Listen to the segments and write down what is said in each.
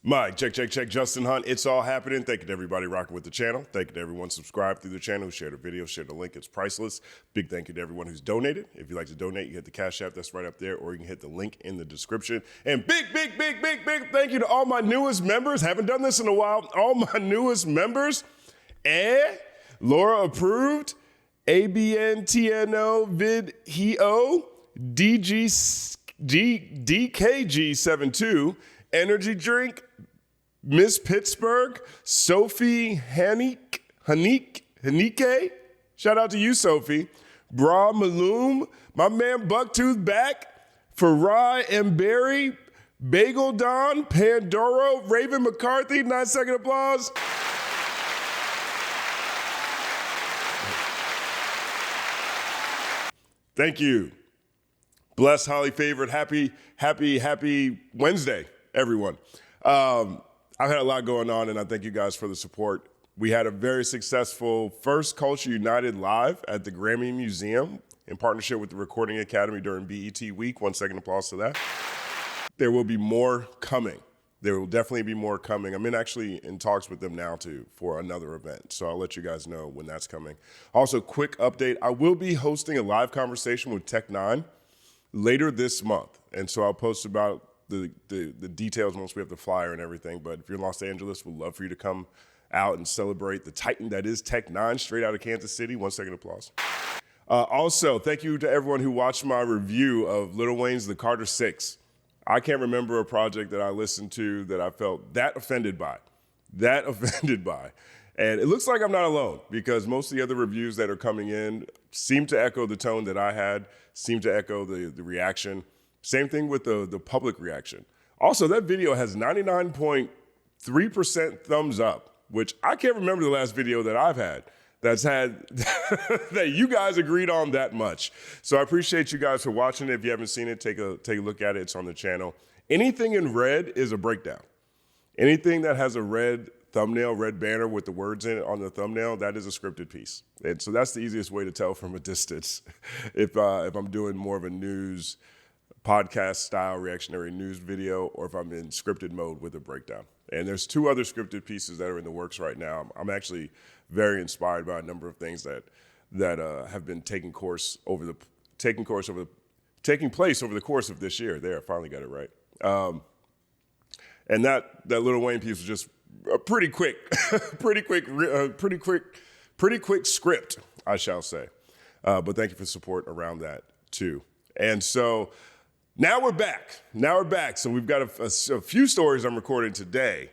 Mike, check. Justin Hunt. It's all happening. Thank you to everybody rocking with the channel. Thank you to everyone subscribed through the channel, who shared the video, shared the link. It's priceless. Big thank you to everyone who's donated. If you'd like to donate, you hit the Cash App that's right up there, or you can hit the link in the description. And big thank you to all my newest members. Haven't done this in a while. All my newest members. Laura approved. ABNTNO Vid Heo DKG72 Energy Drink, Miss Pittsburgh, Sophie Hanike. Shout out to you, Sophie. Bra Maloom, my man Bucktooth back. Farai and Barry, Bagel Don, Pandoro, Raven McCarthy, 9-second applause. Thank you. Blessed, highly favored, happy Wednesday, everyone. I've had a lot going on, and I thank you guys for the support. We had a very successful first Culture United Live at the Grammy Museum in partnership with the Recording Academy during BET Week. 1-second applause to that. There will be more coming. There will definitely be more coming. I'm actually in talks with them now too for another event, so I'll let you guys know when that's coming. Also, quick update, I will be hosting a live conversation with Tech9 later this month, and so I'll post about the details once we have the flyer and everything. But if you're in Los Angeles, we'd love for you to come out and celebrate the Titan that is Tech9, straight out of Kansas City. 1-second applause. Also, thank you to everyone who watched my review of Lil Wayne's The Carter 6. I can't remember a project that I listened to that I felt that offended by. And it looks like I'm not alone, because most of the other reviews that are coming in seem to echo the tone that I had, seem to echo the reaction. Same thing with the public reaction. Also, that video has 99.3% thumbs up, which I can't remember the last video that I've had that's had that you guys agreed on that much. So I appreciate you guys for watching it. If you haven't seen it, take a look at it. It's on the channel. Anything in red is a breakdown. Anything that has a red thumbnail, red banner with the words in it on the thumbnail, that is a scripted piece. And so that's the easiest way to tell from a distance if I'm doing more of a news podcast style reactionary news video, or if I'm in scripted mode with a breakdown. And there's 2 other scripted pieces that are in the works right now. I'm actually very inspired by a number of things that have been taking place over the course of this year. There, I finally got it right. And that Lil Wayne piece was just a pretty quick script, I shall say. But thank you for support around that too. And so now we're back. So we've got a few stories I'm recording today.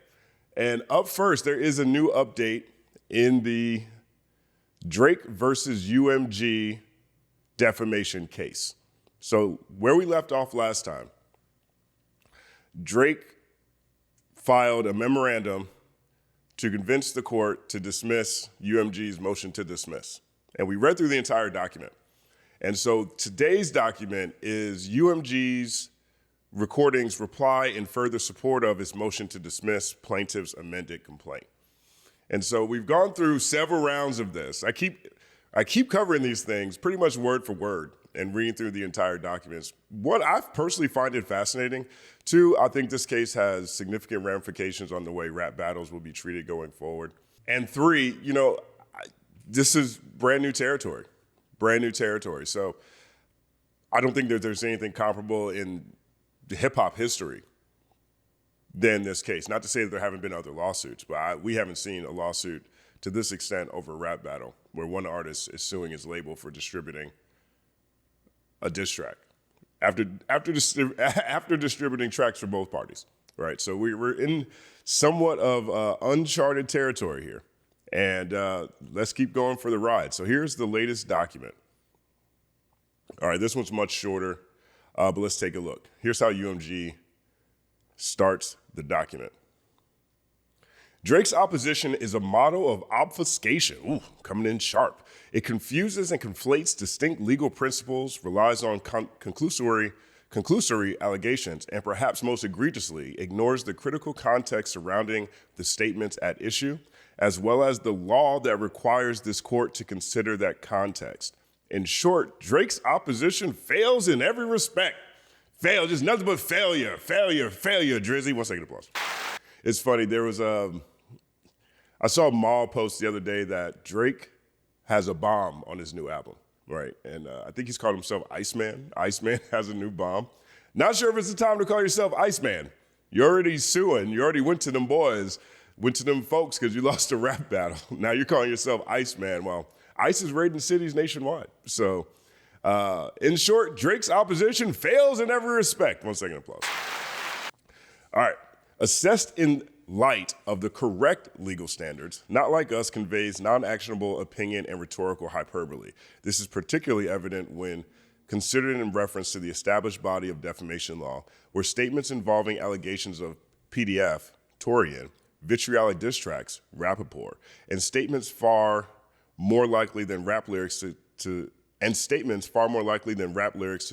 And up first, there is a new update in the Drake versus UMG defamation case. So where we left off last time, Drake filed a memorandum to convince the court to dismiss UMG's motion to dismiss. And we read through the entire document. And so today's document is UMG's recordings reply in further support of its motion to dismiss plaintiff's amended complaint. And so we've gone through several rounds of this. I keep covering these things pretty much word for word and reading through the entire documents. One, I personally find it fascinating. 2, I think this case has significant ramifications on the way rap battles will be treated going forward. And 3, this is brand new territory. So I don't think that there's anything comparable in hip hop history than this case. Not to say that there haven't been other lawsuits, but we haven't seen a lawsuit to this extent over a rap battle where one artist is suing his label for distributing a diss track after distributing tracks for both parties, right? So we're in somewhat of uncharted territory here. And let's keep going for the ride. So here's the latest document. All right, this one's much shorter, but let's take a look. Here's how UMG starts the document. Drake's opposition is a model of obfuscation. Ooh, coming in sharp. It confuses and conflates distinct legal principles, relies on conclusory allegations, and perhaps most egregiously, ignores the critical context surrounding the statements at issue, as well as the law that requires this court to consider that context. In short, Drake's opposition fails in every respect. Just nothing but failure, Drizzy. 1 second applause. It's funny. I saw a Maul post the other day that Drake has a bomb on his new album, right? And I think he's called himself Iceman. Iceman has a new bomb. Not sure if it's the time to call yourself Iceman. You're already suing. You already went to them boys, went to them folks because you lost a rap battle. Now you're calling yourself Iceman. Well, ICE is raiding cities nationwide. So in short, Drake's opposition fails in every respect. 1 second applause. All right. Assessed in light of the correct legal standards, Not Like Us conveys non-actionable opinion and rhetorical hyperbole. This is particularly evident when considered in reference to the established body of defamation law, where statements involving allegations of PDF, Torian, vitriolic diss tracks, Rappaport, and statements far more likely than rap lyrics to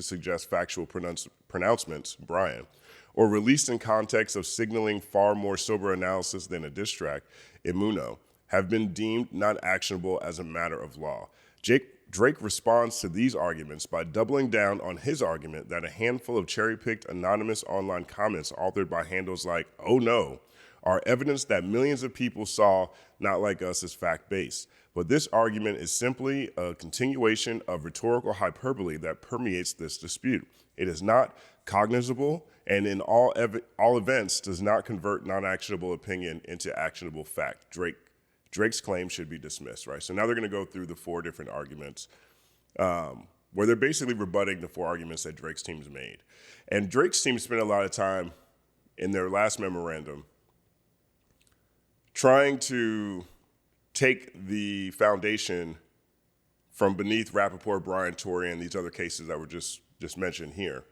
suggest factual pronouncements, Brian, or released in context of signaling far more sober analysis than a diss track, Immuno, have been deemed not actionable as a matter of law. Drake responds to these arguments by doubling down on his argument that a handful of cherry-picked anonymous online comments authored by handles like "Oh No" are evidence that millions of people saw Not Like Us as fact-based. But this argument is simply a continuation of rhetorical hyperbole that permeates this dispute. It is not cognizable, and in all events does not convert non-actionable opinion into actionable fact. Drake's claim should be dismissed, right? So now they're going to go through the 4 different arguments where they're basically rebutting the 4 arguments that Drake's team's made. And Drake's team spent a lot of time in their last memorandum trying to take the foundation from beneath Rappaport, Brian, Tory, and these other cases that were just mentioned here,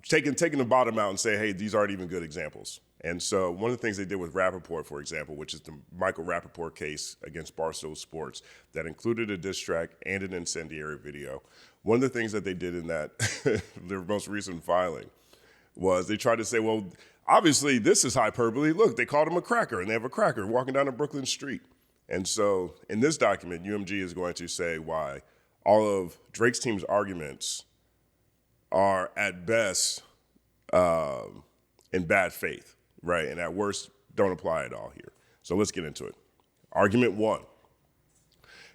taking the bottom out and say, hey, these aren't even good examples. And so one of the things they did with Rappaport, for example, which is the Michael Rappaport case against Barstool Sports that included a diss track and an incendiary video, one of the things that they did in that, their most recent filing, was they tried to say, well, obviously this is hyperbole. Look, they called him a cracker, and they have a cracker walking down a Brooklyn street. And so in this document, UMG is going to say why all of Drake's team's arguments are at best in bad faith, right? And at worst, don't apply at all here. So let's get into it. Argument 1.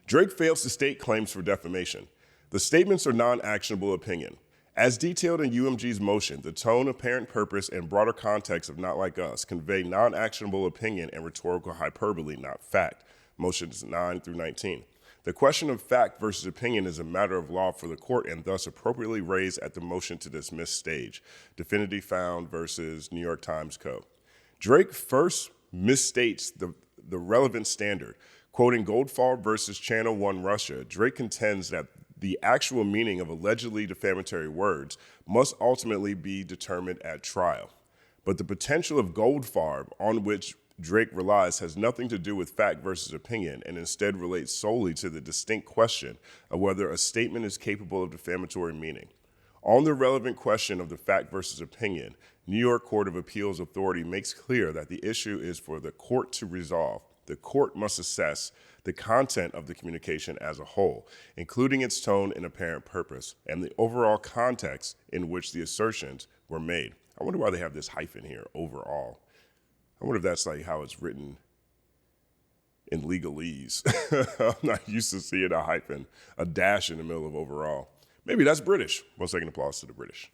Drake fails to state claims for defamation. The statements are non-actionable opinion. As detailed in UMG's motion, the tone, apparent purpose, and broader context of Not Like Us convey non-actionable opinion and rhetorical hyperbole, not fact. Motions 9 through 19. The question of fact versus opinion is a matter of law for the court and thus appropriately raised at the motion to dismiss stage. Definitively found versus New York Times Co. Drake first misstates the relevant standard. Quoting Goldfarb versus Channel One Russia, Drake contends that the actual meaning of allegedly defamatory words must ultimately be determined at trial. But the potential of Goldfarb, on which Drake relies, has nothing to do with fact versus opinion and instead relates solely to the distinct question of whether a statement is capable of defamatory meaning. On the relevant question of the fact versus opinion, New York Court of Appeals Authority makes clear that the issue is for the court to resolve. The court must assess the content of the communication as a whole, including its tone and apparent purpose, and the overall context in which the assertions were made. I wonder why they have this hyphen here, overall. I wonder if that's like how it's written in legalese. I'm not used to seeing a hyphen, a dash in the middle of overall. Maybe that's British. 1 second applause to the British.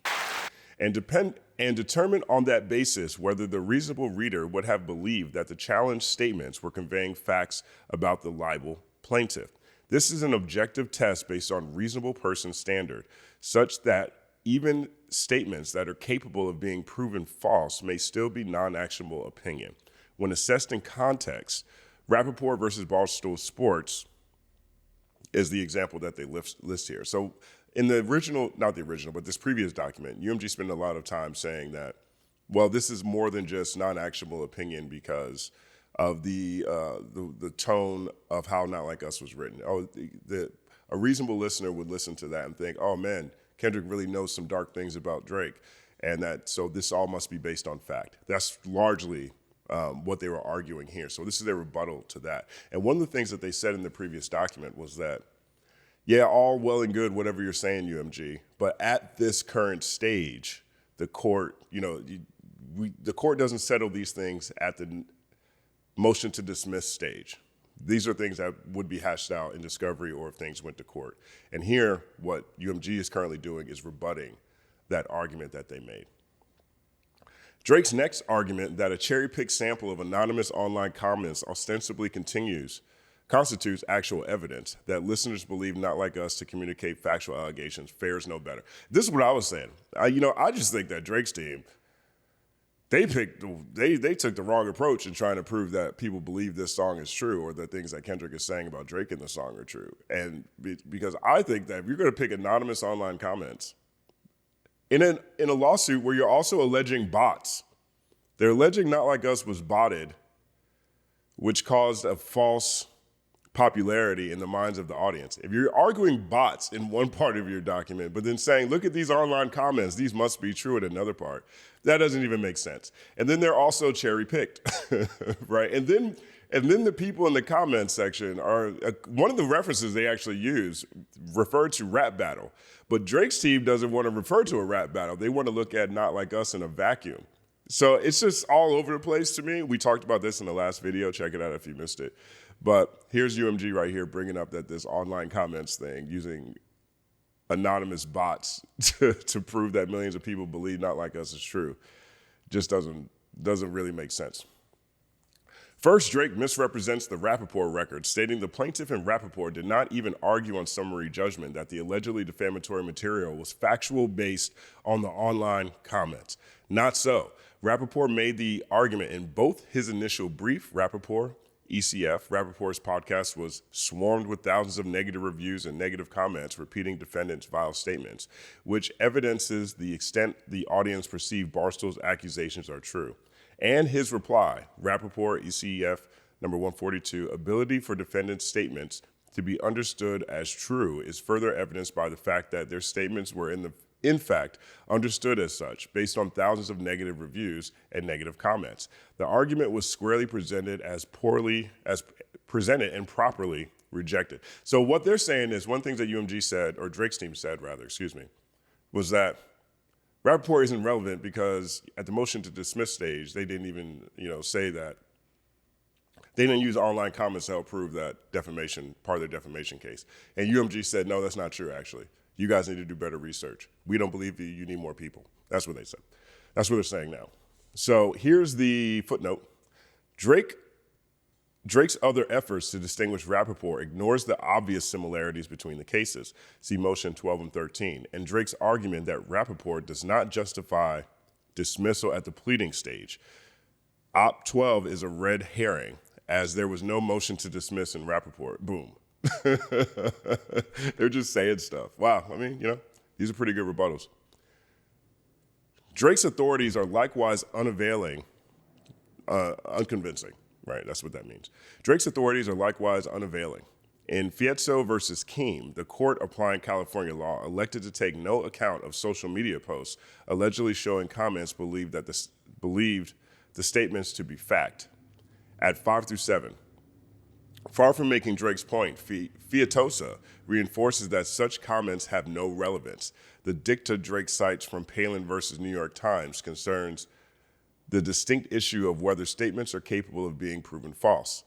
And determine on that basis whether the reasonable reader would have believed that the challenged statements were conveying facts about the libel plaintiff. This is an objective test based on reasonable person standard, such that even statements that are capable of being proven false may still be non-actionable opinion. When assessed in context, Rappaport versus Barstool Sports is the example that they list here. So in the original, not the original, but this previous document, UMG spent a lot of time saying that, well, this is more than just non-actionable opinion because of the tone of how Not Like Us was written. A reasonable listener would listen to that and think, oh man, Kendrick really knows some dark things about Drake, and so this all must be based on fact. That's largely what they were arguing here. So this is their rebuttal to that. And one of the things that they said in the previous document was that, yeah, all well and good, whatever you're saying, UMG, but at this current stage, the court, the court doesn't settle these things at the motion to dismiss stage. These are things that would be hashed out in discovery or if things went to court. And here, what UMG is currently doing is rebutting that argument that they made. Drake's next argument that a cherry-picked sample of anonymous online comments ostensibly constitutes actual evidence that listeners believe Not Like Us to communicate factual allegations fares no better. This is what I was saying. I just think that Drake's team, they took the wrong approach in trying to prove that people believe this song is true or the things that Kendrick is saying about Drake in the song are true. And because I think that if you're going to pick anonymous online comments in a lawsuit where you're also alleging bots, they're alleging Not Like Us was botted, which caused a false popularity in the minds of the audience. If you're arguing bots in one part of your document, but then saying, look at these online comments, these must be true in another part, that doesn't even make sense. And then they're also cherry-picked, right? And then the people in the comments section are, one of the references they actually use referred to rap battle, but Drake's team doesn't want to refer to a rap battle. They want to look at Not Like Us in a vacuum. So it's just all over the place to me. We talked about this in the last video. Check it out if you missed it. But here's UMG right here bringing up that this online comments thing using anonymous bots to prove that millions of people believe Not Like Us is true just doesn't really make sense. First, Drake misrepresents the Rappaport record, stating the plaintiff and Rappaport did not even argue on summary judgment that the allegedly defamatory material was factual based on the online comments. Not so. Rappaport made the argument in both his initial brief, Rappaport's podcast was swarmed with thousands of negative reviews and negative comments repeating defendants' vile statements, which evidences the extent the audience perceived Barstool's accusations are true. And his reply, Rappaport, ECF, number 142, ability for defendants' statements to be understood as true is further evidenced by the fact that their statements were in fact understood as such, based on thousands of negative reviews and negative comments. The argument was squarely presented as presented and properly rejected. So what they're saying is, one thing that UMG said, or Drake's team said rather, was that Rappaport isn't relevant because at the motion to dismiss stage, they didn't even, say that. They didn't use online comments to help prove that defamation, part of their defamation case. And UMG said, no, that's not true, actually. You guys need to do better research. We don't believe you. You need more people. That's what they said. That's what they're saying now. So here's the footnote. Drake's other efforts to distinguish Rappaport ignores the obvious similarities between the cases. See motion 12 and 13. And Drake's argument that Rappaport does not justify dismissal at the pleading stage. Op 12 is a red herring, as there was no motion to dismiss in Rappaport. Boom. They're just saying stuff. Wow, these are pretty good rebuttals. Drake's authorities are likewise unconvincing, right? That's what that means. Drake's authorities are likewise unavailing. In Fietzo versus Keem, the court applying California law elected to take no account of social media posts allegedly showing comments believed the statements to be fact. At 5 through 7, far from making Drake's point, Fietosa reinforces that such comments have no relevance. The dicta Drake cites from Palin versus New York Times concerns the distinct issue of whether statements are capable of being proven false,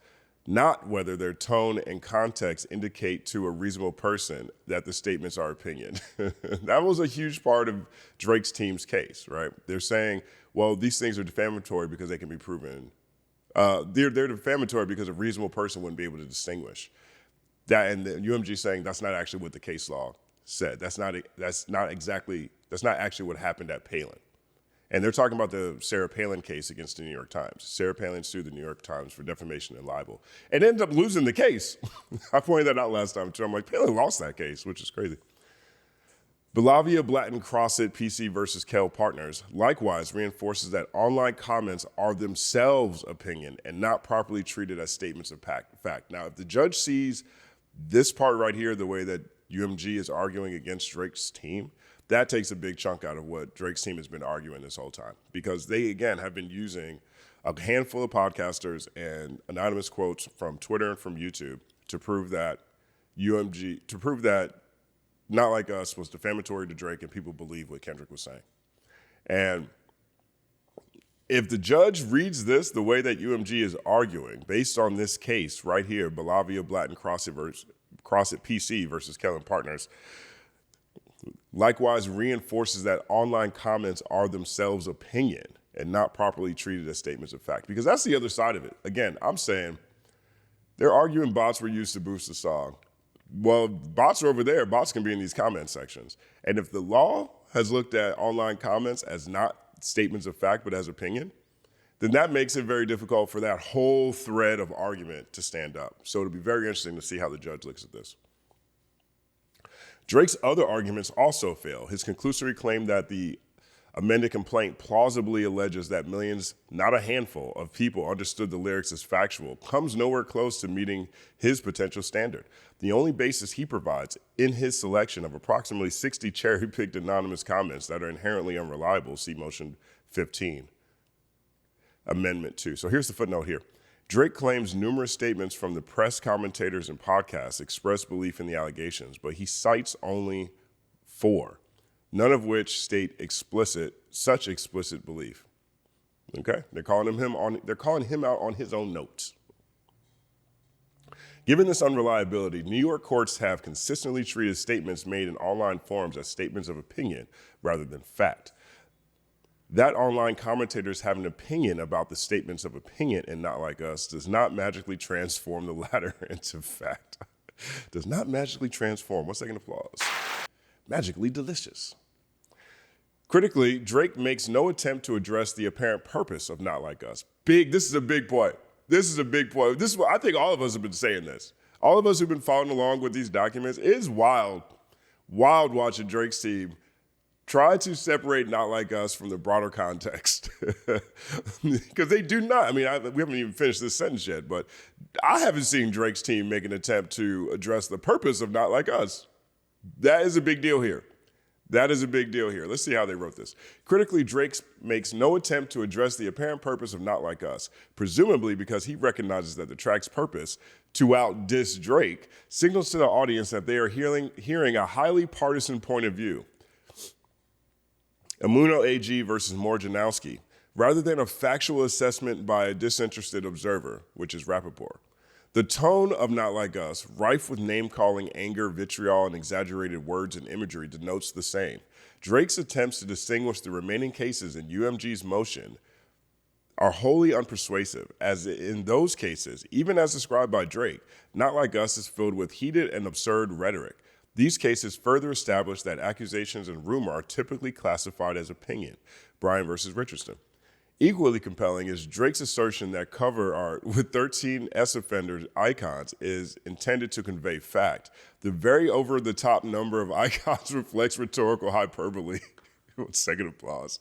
not whether their tone and context indicate to a reasonable person that the statements are opinion. That was a huge part of Drake's team's case, right? They're saying, well, these things are defamatory because they can be proven. They're defamatory because a reasonable person wouldn't be able to distinguish that. And the UMG saying that's not actually what the case law said. That's not actually what happened at Palin. And they're talking about the Sarah Palin case against the New York Times. Sarah Palin sued the New York Times for defamation and libel and ended up losing the case. I pointed that out last time too. I'm like, Palin lost that case, which is crazy. Belavia, Blatton, Crossit, PC versus Kell Partners likewise reinforces that online comments are themselves opinion and not properly treated as statements of fact. Now, if the judge sees this part right here, the way that UMG is arguing against Drake's team, that takes a big chunk out of what Drake's team has been arguing this whole time, because they, again, have been using a handful of podcasters and anonymous quotes from Twitter and from YouTube to prove that Not Like Us was defamatory to Drake and people believe what Kendrick was saying. And If the judge reads this the way that UMG is arguing, based on this case right here, Belavia Blatt and Crossett PC versus Kellen Partners, likewise reinforces that online comments are themselves opinion and not properly treated as statements of fact. Because that's the other side of it. Again, I'm saying they're arguing bots were used to boost the song. Well, bots are over there. Bots can be in these comment sections. And if the law has looked at online comments as not statements of fact, but as opinion, then that makes it very difficult for that whole thread of argument to stand up. So it'll be very interesting to see how the judge looks at this. Drake's other arguments also fail. His conclusory claim that the amended complaint plausibly alleges that millions, not a handful, of people understood the lyrics as factual comes nowhere close to meeting his potential standard. The only basis he provides in his selection of approximately 60 cherry-picked anonymous comments that are inherently unreliable, see Motion 15, Amendment 2. So here's the footnote here. Drake claims numerous statements from the press, commentators, and podcasts express belief in the allegations, but he cites only 4, none of which state such explicit belief. Okay, they're calling him out on his own notes. Given this unreliability, New York courts have consistently treated statements made in online forums as statements of opinion rather than fact. That online commentators have an opinion about the statements of opinion and not like us does not magically transform the latter into fact. Does not magically transform, 1 second applause, magically delicious. Critically, Drake makes no attempt to address the apparent purpose of Not Like Us. This is a big point. This is a big point. This is what I think all of us have been saying this. All of us who've been following along with these documents, it is wild watching Drake's team try to separate Not Like Us from the broader context. Because they do not. I mean, we haven't even finished this sentence yet, but I haven't seen Drake's team make an attempt to address the purpose of Not Like Us. That is a big deal here. That is a big deal here. Let's see how they wrote this. Critically, Drake makes no attempt to address the apparent purpose of Not Like Us, presumably because he recognizes that the track's purpose, to out-diss Drake, signals to the audience that they are hearing a highly partisan point of view. Amuno AG versus Morjanowski, rather than a factual assessment by a disinterested observer, which is Rappaport. The tone of Not Like Us, rife with name-calling, anger, vitriol, and exaggerated words and imagery, denotes the same. Drake's attempts to distinguish the remaining cases in UMG's motion are wholly unpersuasive, as in those cases, even as described by Drake, Not Like Us is filled with heated and absurd rhetoric. These cases further establish that accusations and rumor are typically classified as opinion. Bryan versus Richardson. Equally compelling is Drake's assertion that cover art with 13 S-offender icons is intended to convey fact. The very over-the-top number of icons reflects rhetorical hyperbole. 1 second applause.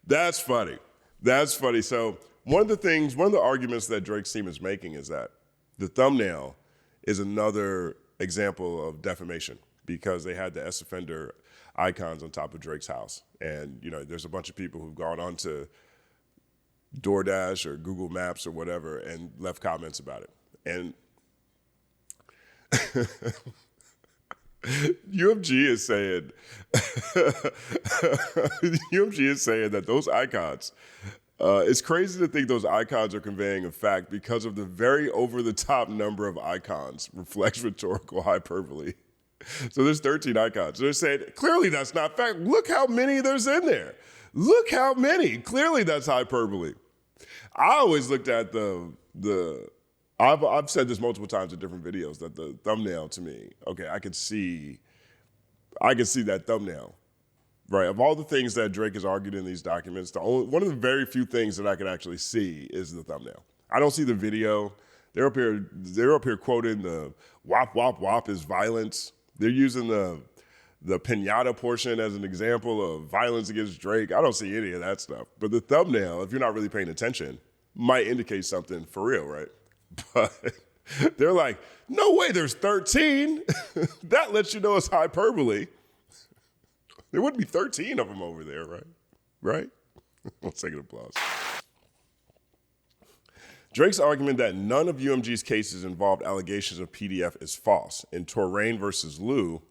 That's funny. That's funny. So one of the arguments that Drake's team is making is that the thumbnail is another example of defamation because they had the S-offender icons on top of Drake's house. And, there's a bunch of people who've gone on to DoorDash or Google Maps or whatever and left comments about it. And UMG is saying that those icons, it's crazy to think those icons are conveying a fact because of the very over-the-top number of icons reflects rhetorical hyperbole. So there's 13 icons. They're saying, clearly that's not fact. Look how many there's in there. Look how many. Clearly that's hyperbole. I always looked at I've said this multiple times in different videos, that the thumbnail to me, okay, I could see that thumbnail, right? Of all the things that Drake has argued in these documents, one of the very few things that I can actually see is the thumbnail. I don't see the video. They're up here quoting the wop, wop, wop is violence. They're using the pinata portion as an example of violence against Drake. I don't see any of that stuff. But the thumbnail, if you're not really paying attention, might indicate something for real, right? But they're like, no way, there's 13. That lets you know it's hyperbole. There wouldn't be 13 of them over there, right? Right? 1 second applause. Drake's argument that none of UMG's cases involved allegations of PDF is false. In Touraine versus Liu,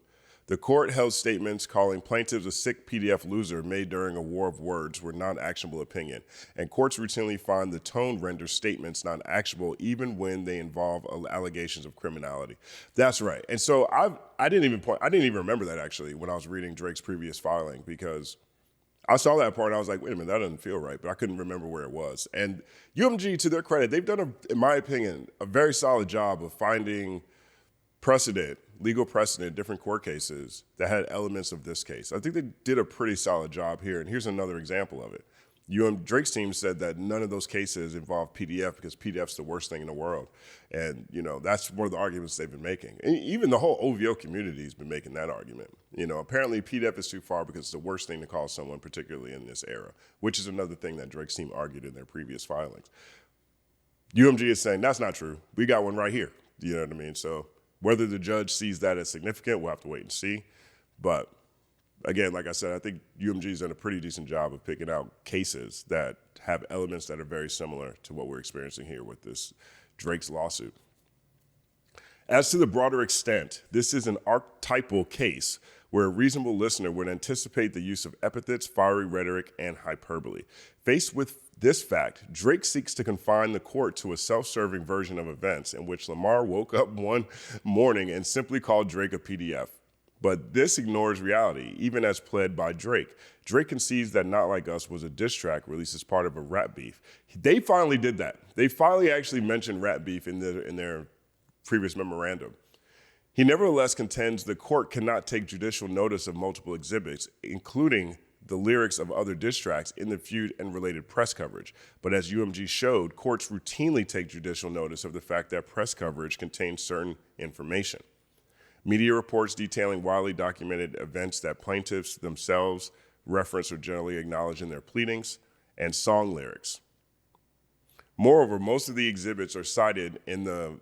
The court held statements calling plaintiffs a sick PDF loser made during a war of words were non-actionable opinion, and courts routinely find the tone renders statements non-actionable even when they involve allegations of criminality. That's right. And so I didn't even remember that actually when I was reading Drake's previous filing, because I saw that part and I was like, wait a minute, that doesn't feel right, but I couldn't remember where it was. And UMG, to their credit, they've done, in my opinion, a very solid job of finding legal precedent, different court cases that had elements of this case. I think they did a pretty solid job here, and here's another example of it. Drake's team said that none of those cases involve PDF because PDF's the worst thing in the world. And, that's one of the arguments they've been making. And even the whole OVO community has been making that argument. Apparently PDF is too far because it's the worst thing to call someone, particularly in this era, which is another thing that Drake's team argued in their previous filings. UMG is saying that's not true. We got one right here. You know what I mean? So whether the judge sees that as significant, we'll have to wait and see. But again, like I said, I think UMG's done a pretty decent job of picking out cases that have elements that are very similar to what we're experiencing here with this Drake's lawsuit. As to the broader extent, this is an archetypal case where a reasonable listener would anticipate the use of epithets, fiery rhetoric, and hyperbole. Faced with this fact, Drake seeks to confine the court to a self-serving version of events in which Lamar woke up one morning and simply called Drake a PDF. But this ignores reality, even as pled by Drake. Drake concedes that Not Like Us was a diss track released as part of a rap beef. They finally did that. They finally actually mentioned rap beef in their previous memorandum. He nevertheless contends the court cannot take judicial notice of multiple exhibits, including the lyrics of other diss tracks in the feud and related press coverage. But as UMG showed, courts routinely take judicial notice of the fact that press coverage contains certain information. Media reports detailing widely documented events that plaintiffs themselves reference or generally acknowledge in their pleadings, and song lyrics. Moreover, most of the exhibits are cited in the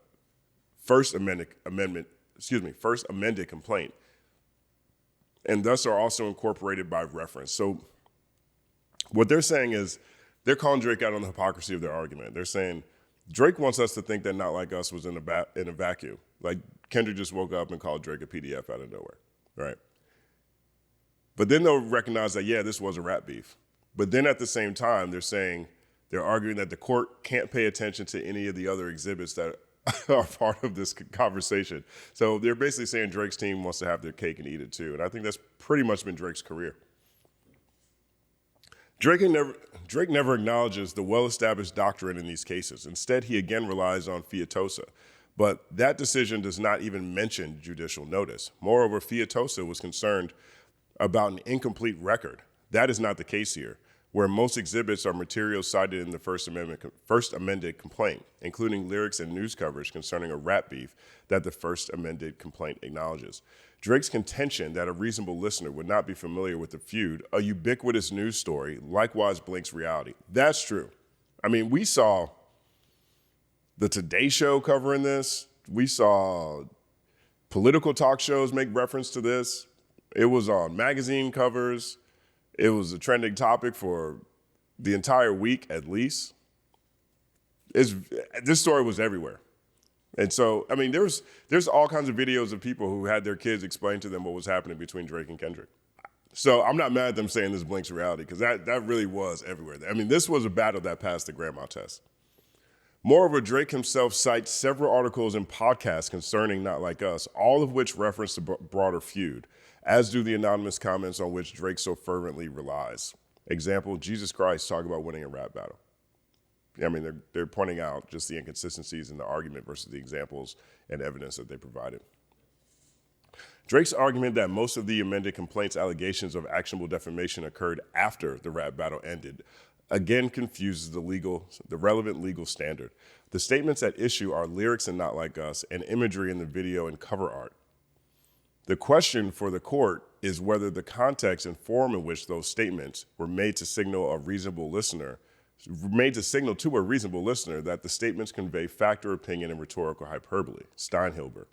first amended complaint, and thus are also incorporated by reference. So what they're saying is they're calling Drake out on the hypocrisy of their argument. They're saying Drake wants us to think that Not Like Us was in a vacuum. Like Kendrick just woke up and called Drake a PDF out of nowhere, right? But then they'll recognize that, yeah, this was a rap beef. But then at the same time, they're arguing that the court can't pay attention to any of the other exhibits that are part of this conversation. So they're basically saying Drake's team wants to have their cake and eat it too. And I think that's pretty much been Drake's career. Drake never acknowledges the well-established doctrine in these cases. Instead, he again relies on fiatosa. But that decision does not even mention judicial notice. Moreover, fiatosa was concerned about an incomplete record. That is not the case here, where most exhibits are materials cited in the First Amended complaint, including lyrics and news coverage concerning a rap beef that the First Amended complaint acknowledges. Drake's contention that a reasonable listener would not be familiar with the feud, a ubiquitous news story, likewise blinks reality. That's true. I mean, we saw the Today Show covering this. We saw political talk shows make reference to this. It was on magazine covers. It was a trending topic for the entire week, at least. This story was everywhere. And so, I mean, there's all kinds of videos of people who had their kids explain to them what was happening between Drake and Kendrick. So I'm not mad at them saying this blinks reality, because that really was everywhere. I mean, this was a battle that passed the grandma test. Moreover, Drake himself cites several articles and podcasts concerning Not Like Us, all of which reference the broader feud, as do the anonymous comments on which Drake so fervently relies. Example, Jesus Christ talk about winning a rap battle. I mean, they're pointing out just the inconsistencies in the argument versus the examples and evidence that they provided. Drake's argument that most of the amended complaint's allegations of actionable defamation occurred after the rap battle ended again confuses the relevant legal standard. The statements at issue are lyrics in Not Like Us and imagery in the video and cover art. The question for the court is whether the context and form in which those statements were made to signal to a reasonable listener that the statements convey fact or opinion and rhetorical hyperbole. Steinhilber.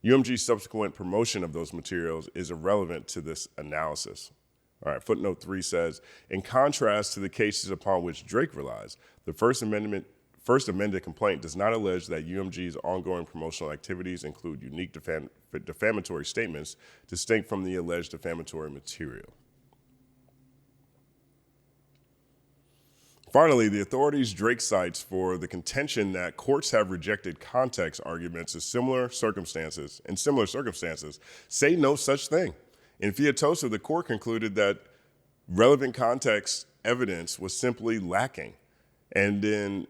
UMG's subsequent promotion of those materials is irrelevant to this analysis. All right, footnote 3 says, in contrast to the cases upon which Drake relies, the First Amendment first amended complaint does not allege that UMG's ongoing promotional activities include unique defamatory statements distinct from the alleged defamatory material. Finally, the authorities Drake cites for the contention that courts have rejected context arguments in similar circumstances say no such thing. In Fiatosa, the court concluded that relevant context evidence was simply lacking. And in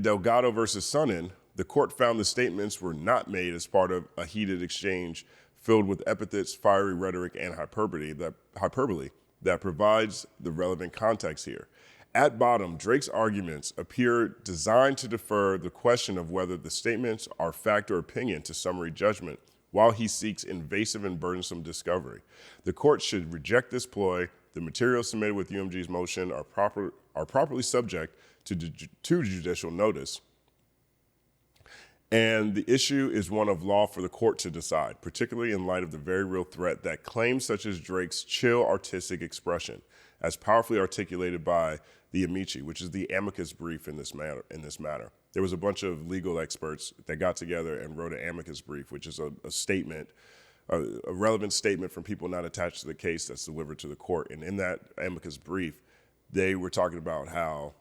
Delgado versus Sonnen, the court found the statements were not made as part of a heated exchange filled with epithets, fiery rhetoric, and hyperbole that provides the relevant context here. At bottom, Drake's arguments appear designed to defer the question of whether the statements are fact or opinion to summary judgment while he seeks invasive and burdensome discovery. The court should reject this ploy. The materials submitted with UMG's motion are properly subject to judicial notice. And the issue is one of law for the court to decide, particularly in light of the very real threat that claims such as Drake's chill artistic expression, as powerfully articulated by the Amici, which is the amicus brief in this matter. There was a bunch of legal experts that got together and wrote an amicus brief, which is a statement, a relevant statement from people not attached to the case that's delivered to the court. And in that amicus brief, they were talking about how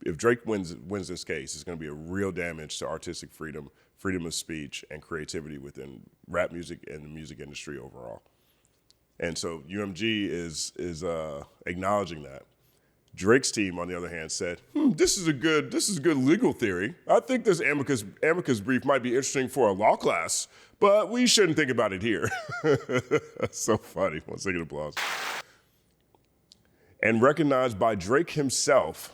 if Drake wins this case, it's going to be a real damage to artistic freedom, freedom of speech, and creativity within rap music and the music industry overall. And so UMG is acknowledging that. Drake's team, on the other hand, said, this is a good legal theory. I think this amicus brief might be interesting for a law class, but we shouldn't think about it here. That's so funny. 1 second applause. And recognized by Drake himself,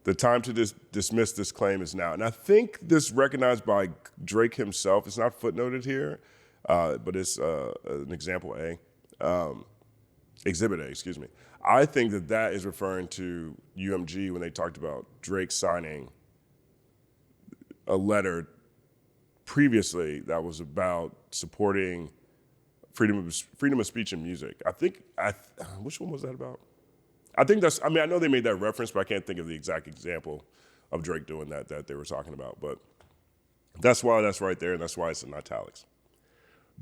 the time to dismiss this claim is now. And I think this recognized by Drake himself, it's not footnoted here, but it's an example exhibit A, excuse me. I think that is referring to UMG when they talked about Drake signing a letter previously that was about supporting freedom of speech in music. Which one was that about? I know they made that reference, but I can't think of the exact example of Drake doing that they were talking about. But that's why that's right there, and that's why it's in italics.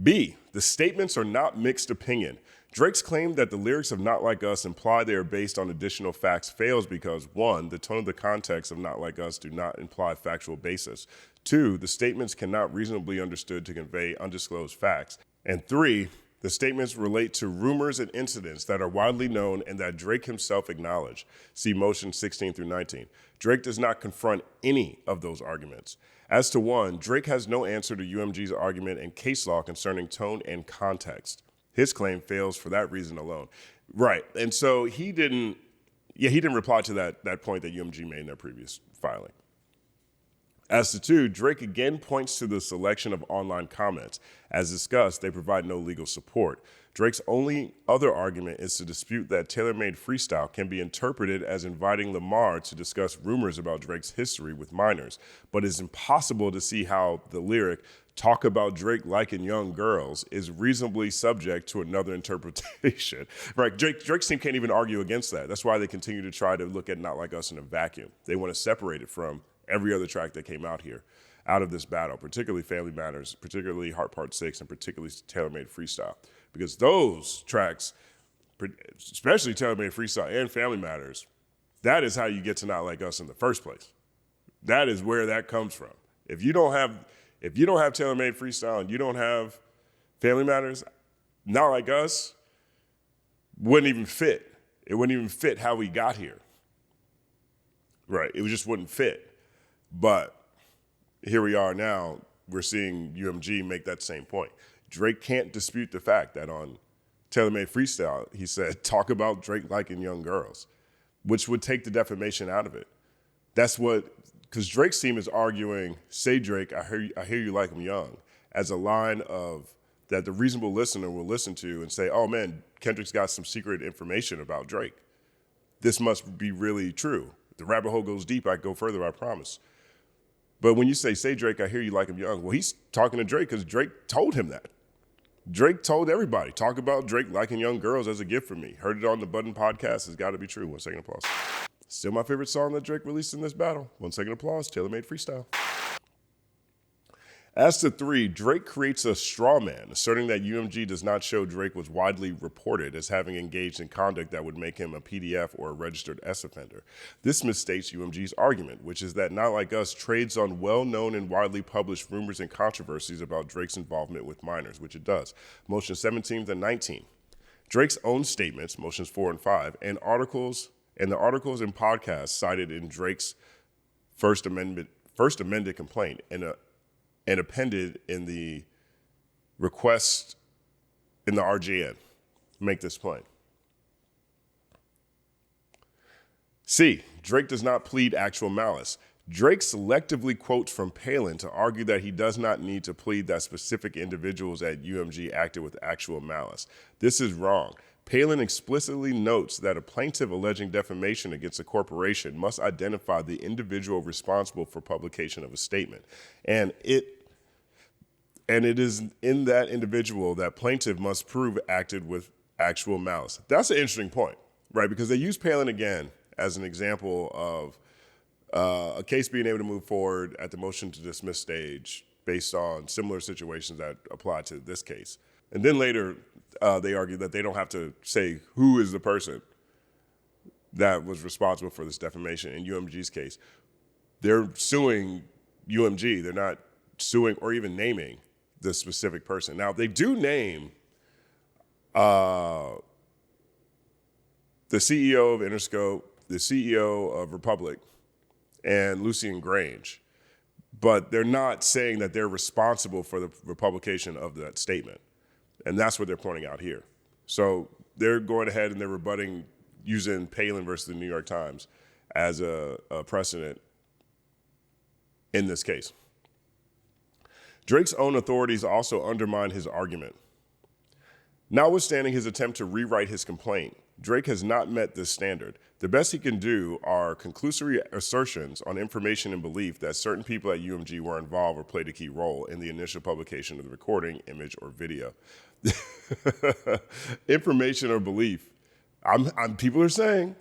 B, the statements are not mixed opinion. Drake's claim that the lyrics of Not Like Us imply they are based on additional facts fails because, 1, the tone of the context of Not Like Us do not imply factual basis. 2, the statements cannot reasonably be understood to convey undisclosed facts. And 3, the statements relate to rumors and incidents that are widely known and that Drake himself acknowledged. See motion 16 through 19. Drake does not confront any of those arguments. As to 1, Drake has no answer to UMG's argument in case law concerning tone and context. His claim fails for that reason alone. Right, and so he didn't reply to that point that UMG made in their previous filing. As to 2, Drake again points to the selection of online comments. As discussed, they provide no legal support. Drake's only other argument is to dispute that tailor-made freestyle can be interpreted as inviting Lamar to discuss rumors about Drake's history with minors, but it's impossible to see how the lyric, talk about Drake liking young girls, is reasonably subject to another interpretation. Right? Drake's team can't even argue against that. That's why they continue to try to look at Not Like Us in a vacuum. They want to separate it from every other track that came out of this battle, particularly Family Matters, particularly Heart Part 6, and particularly Tailor-Made Freestyle. Because those tracks, especially Tailor-Made Freestyle and Family Matters, that is how you get to Not Like Us in the first place. That is where that comes from. If you don't have Tailor-Made Freestyle and you don't have Family Matters, Not Like Us wouldn't even fit. It wouldn't even fit how we got here. Right, it just wouldn't fit. But here we are now, we're seeing UMG make that same point. Drake can't dispute the fact that on Tailor-Made Freestyle, he said, talk about Drake liking young girls, which would take the defamation out of it. Because Drake's team is arguing, say Drake, I hear you like him young, as a line of that the reasonable listener will listen to and say, oh man, Kendrick's got some secret information about Drake. This must be really true. If the rabbit hole goes deep, I go further, I promise. But when you say Drake, I hear you like him young, well, he's talking to Drake because Drake told him that. Drake told everybody, talk about Drake liking young girls as a gift from me. Heard it on the Button podcast. It's got to be true. 1 second applause. Still my favorite song that Drake released in this battle. 1 second applause, tailor-made freestyle. As to 3, Drake creates a straw man, asserting that UMG does not show Drake was widely reported as having engaged in conduct that would make him a PDF or a registered S offender. This misstates UMG's argument, which is that Not Like Us trades on well-known and widely published rumors and controversies about Drake's involvement with minors, which it does. Motions 17 and 19. Drake's own statements, motions 4 and 5, and the articles and podcasts cited in Drake's First Amended complaint and appended in the request in the RGN make this plain. C, Drake does not plead actual malice. Drake selectively quotes from Palin to argue that he does not need to plead that specific individuals at UMG acted with actual malice. This is wrong. Palin explicitly notes that a plaintiff alleging defamation against a corporation must identify the individual responsible for publication of a statement. And it is in that individual that plaintiff must prove acted with actual malice. That's an interesting point, right? Because they use Palin again as an example of a case being able to move forward at the motion to dismiss stage based on similar situations that apply to this case. And then later, they argue that they don't have to say who is the person that was responsible for this defamation in UMG's case. They're suing UMG. They're not suing or even naming the specific person. Now, they do name the CEO of Interscope, the CEO of Republic, and Lucien Grange, but they're not saying that they're responsible for the publication of that statement. And that's what they're pointing out here. So they're going ahead and they're rebutting using Palin versus the New York Times as a precedent in this case. Drake's own authorities also undermine his argument. Notwithstanding his attempt to rewrite his complaint, Drake has not met this standard. The best he can do are conclusory assertions on information and belief that certain people at UMG were involved or played a key role in the initial publication of the recording, image, or video. Information or belief. People are saying.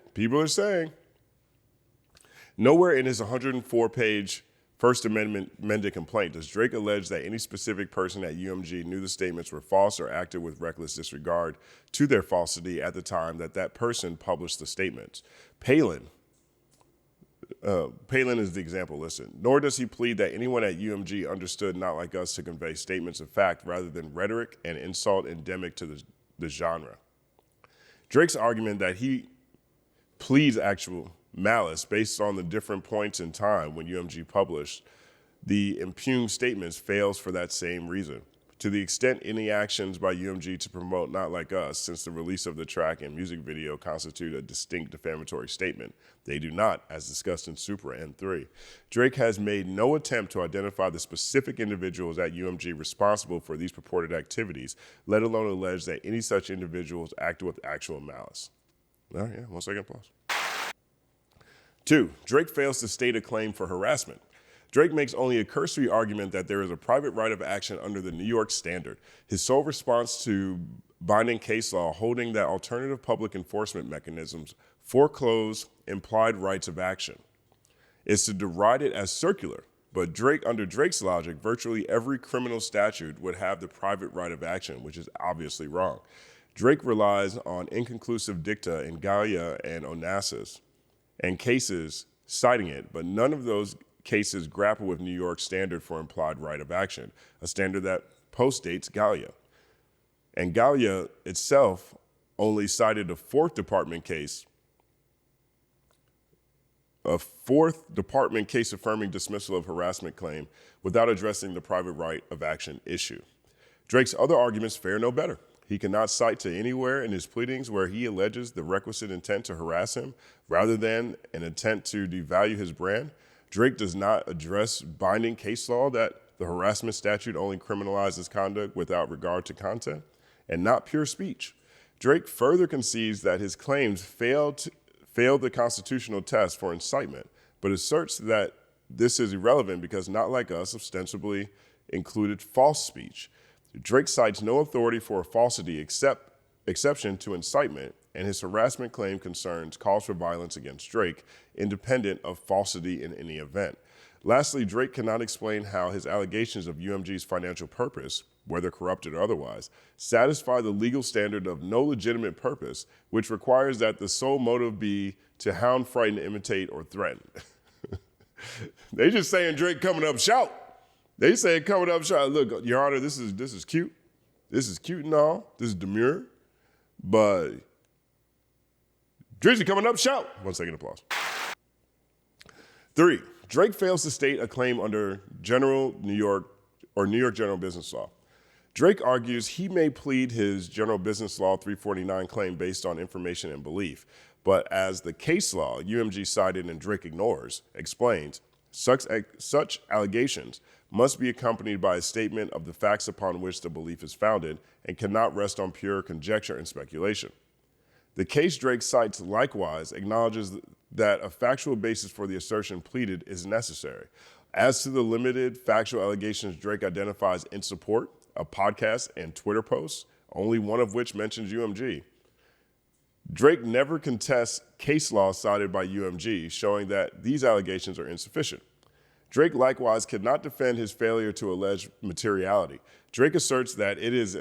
Nowhere in his 104-page First Amended complaint does Drake allege that any specific person at UMG knew the statements were false or acted with reckless disregard to their falsity at the time that person published the statements. Palin is the example listed. Nor does he plead that anyone at UMG understood Not Like Us to convey statements of fact rather than rhetoric and insult endemic to the genre. Drake's argument that he pleads actual malice based on the different points in time when UMG published the impugned statements fails for that same reason. To the extent any actions by UMG to promote Not Like Us since the release of the track and music video constitute a distinct defamatory statement, they do not, as discussed in Supra N3. Drake has made no attempt to identify the specific individuals at UMG responsible for these purported activities, let alone allege that any such individuals acted with actual malice. Oh, yeah, 1 second applause. 2, Drake fails to state a claim for harassment. Drake makes only a cursory argument that there is a private right of action under the New York standard. His sole response to binding case law holding that alternative public enforcement mechanisms foreclose implied rights of action is to deride it as circular. But under Drake's logic, virtually every criminal statute would have the private right of action, which is obviously wrong. Drake relies on inconclusive dicta in Gallia and Onassis and cases citing it, but none of those cases grapple with New York's standard for implied right of action, a standard that postdates Gallia. And Gallia itself only cited a Fourth Department case affirming dismissal of harassment claim without addressing the private right of action issue. Drake's other arguments fare no better. He cannot cite to anywhere in his pleadings where he alleges the requisite intent to harass him rather than an intent to devalue his brand. Drake does not address binding case law that the harassment statute only criminalizes conduct without regard to content and not pure speech. Drake further concedes that his claims failed the constitutional test for incitement, but asserts that this is irrelevant because Not Like Us ostensibly included false speech. Drake cites no authority for a falsity exception to incitement and his harassment claim concerns calls for violence against Drake, independent of falsity in any event. Lastly, Drake cannot explain how his allegations of UMG's financial purpose, whether corrupted or otherwise, satisfy the legal standard of no legitimate purpose, which requires that the sole motive be to hound, frighten, imitate, or threaten. They just saying Drake coming up shout. They say coming up shout. Look, Your Honor, this is cute. This is cute and all. This is demure. But Drizzy coming up shout. 1 second applause. 3, Drake fails to state a claim under New York General Business Law. Drake argues he may plead his General Business Law 349 claim based on information and belief, but as the case law UMG cited and Drake ignores explains, such allegations must be accompanied by a statement of the facts upon which the belief is founded and cannot rest on pure conjecture and speculation. The case Drake cites likewise acknowledges that a factual basis for the assertion pleaded is necessary. As to the limited factual allegations Drake identifies in support, a podcast and Twitter posts, only one of which mentions UMG, Drake never contests case law cited by UMG, showing that these allegations are insufficient. Drake likewise cannot defend his failure to allege materiality. Drake asserts that it is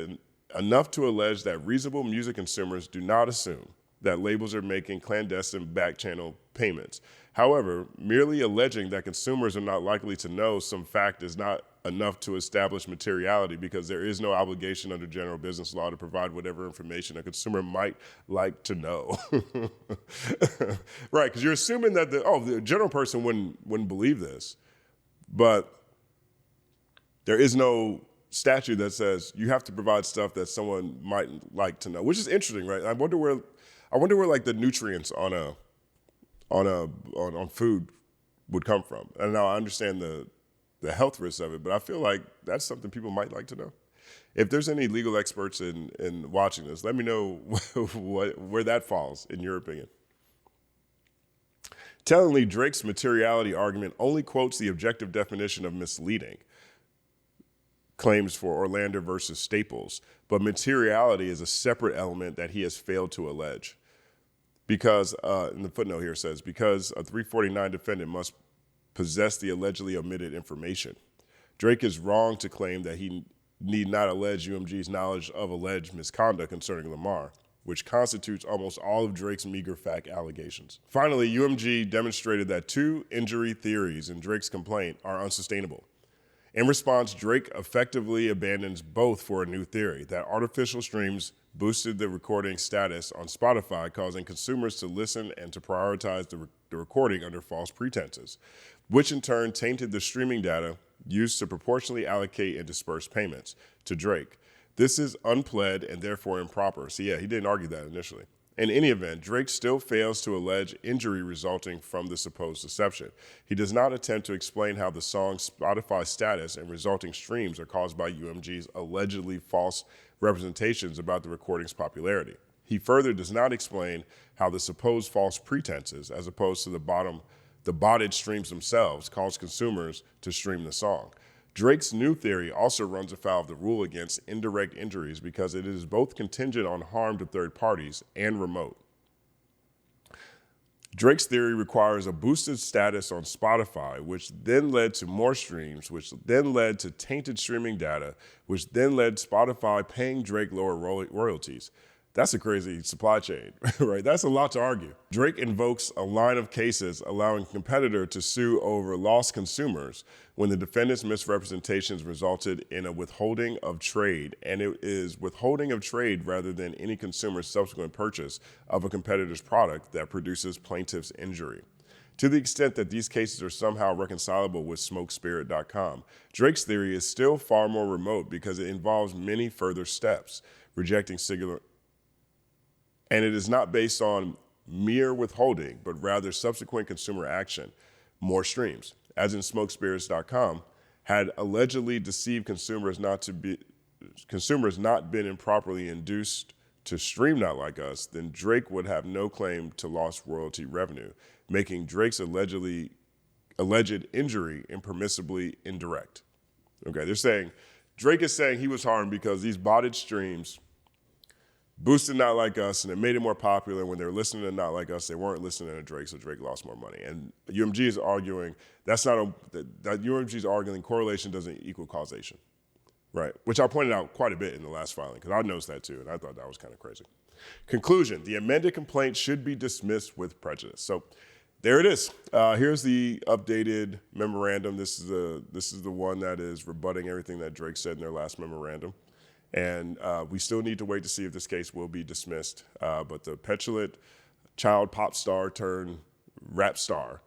enough to allege that reasonable music consumers do not assume that labels are making clandestine back-channel payments. However, merely alleging that consumers are not likely to know some fact is not enough to establish materiality because there is no obligation under general business law to provide whatever information a consumer might like to know. Right, because you're assuming that the general person wouldn't believe this, but there is no statute that says you have to provide stuff that someone might like to know, which is interesting, right? I wonder where like the nutrients on food would come from. And now I understand the health risks of it, but I feel like that's something people might like to know. If there's any legal experts in watching this, let me know where that falls in your opinion. Tellingly, Drake's materiality argument only quotes the objective definition of misleading claims for Orlando versus Staples, but materiality is a separate element that he has failed to allege. Because, in the footnote here says, because a 349 defendant must possess the allegedly omitted information. Drake is wrong to claim that he need not allege UMG's knowledge of alleged misconduct concerning Lamar, which constitutes almost all of Drake's meager fact allegations. Finally, UMG demonstrated that 2 injury theories in Drake's complaint are unsustainable. In response, Drake effectively abandons both for a new theory, that artificial streams boosted the recording status on Spotify, causing consumers to listen and to prioritize the recording under false pretenses, which in turn tainted the streaming data used to proportionally allocate and disperse payments to Drake. This is unpled and therefore improper. So yeah, he didn't argue that initially. In any event, Drake still fails to allege injury resulting from the supposed deception. He does not attempt to explain how the song's Spotify status and resulting streams are caused by UMG's allegedly false representations about the recording's popularity. He further does not explain how the supposed false pretenses, as opposed to the botted streams themselves, cause consumers to stream the song. Drake's new theory also runs afoul of the rule against indirect injuries because it is both contingent on harm to third parties and remote. Drake's theory requires a boosted status on Spotify, which then led to more streams, which then led to tainted streaming data, which then led Spotify paying Drake lower royalties. That's a crazy supply chain, right? That's a lot to argue. Drake invokes a line of cases allowing a competitor to sue over lost consumers when the defendant's misrepresentations resulted in a withholding of trade, and it is withholding of trade rather than any consumer's subsequent purchase of a competitor's product that produces plaintiff's injury. To the extent that these cases are somehow reconcilable with SmokeSpirit.com, Drake's theory is still far more remote because it involves many further steps, rejecting singular. And it is not based on mere withholding, but rather subsequent consumer action, more streams. As in SmokeSpirits.com, had allegedly deceived consumers not been improperly induced to stream Not Like Us, then Drake would have no claim to lost royalty revenue, making Drake's alleged injury impermissibly indirect. Okay, they're saying, Drake is saying he was harmed because these botted streams boosted Not Like Us, and it made it more popular. When they were listening to Not Like Us, they weren't listening to Drake, so Drake lost more money. And UMG is arguing that UMG is arguing correlation doesn't equal causation, right? Which I pointed out quite a bit in the last filing, because I noticed that too, and I thought that was kind of crazy. Conclusion: the amended complaint should be dismissed with prejudice. So there it is. Here's the updated memorandum. This is the one that is rebutting everything that Drake said in their last memorandum. And we still need to wait to see if this case will be dismissed. But the petulant child pop star turned rap star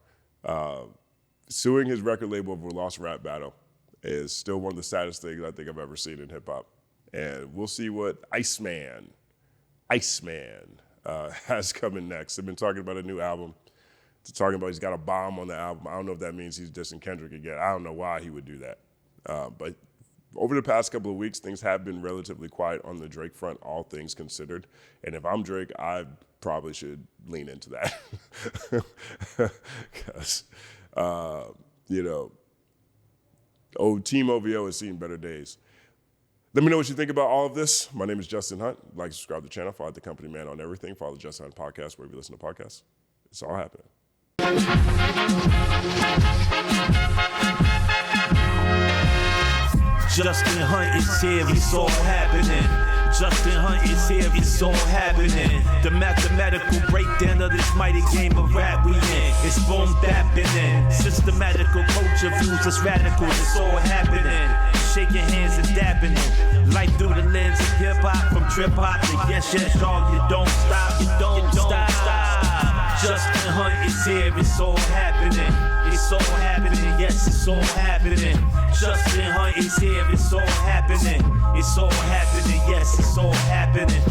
suing his record label over a lost rap battle is still one of the saddest things I think I've ever seen in hip hop. And we'll see what Iceman has coming next. They've been talking about a new album. They're talking about he's got a bomb on the album. I don't know if that means he's dissing Kendrick again. I don't know why he would do that. But over the past couple of weeks, things have been relatively quiet on the Drake front, all things considered. And if I'm Drake, I probably should lean into that. Because, Team OVO has seen better days. Let me know what you think about all of this. My name is Justin Hunt. Like, subscribe to the channel. Follow the Company Man on everything. Follow the Justin Hunt Podcast wherever you listen to podcasts. It's all happening. Justin Hunt is here, it's all happening. Justin Hunt is here, it's all happening. The mathematical breakdown of this mighty game of rap we in. It's boom happening. Systematical culture views us radical, it's all happening. Shaking hands and dapping it. Life through the lens of hip hop, from trip hop to yes, dog. You don't stop, you don't stop. Justin Hunt is here, it's all happening. It's all happening, yes, it's all happening. Justin Hunt is here, it's all happening. It's all happening, yes, it's all happening.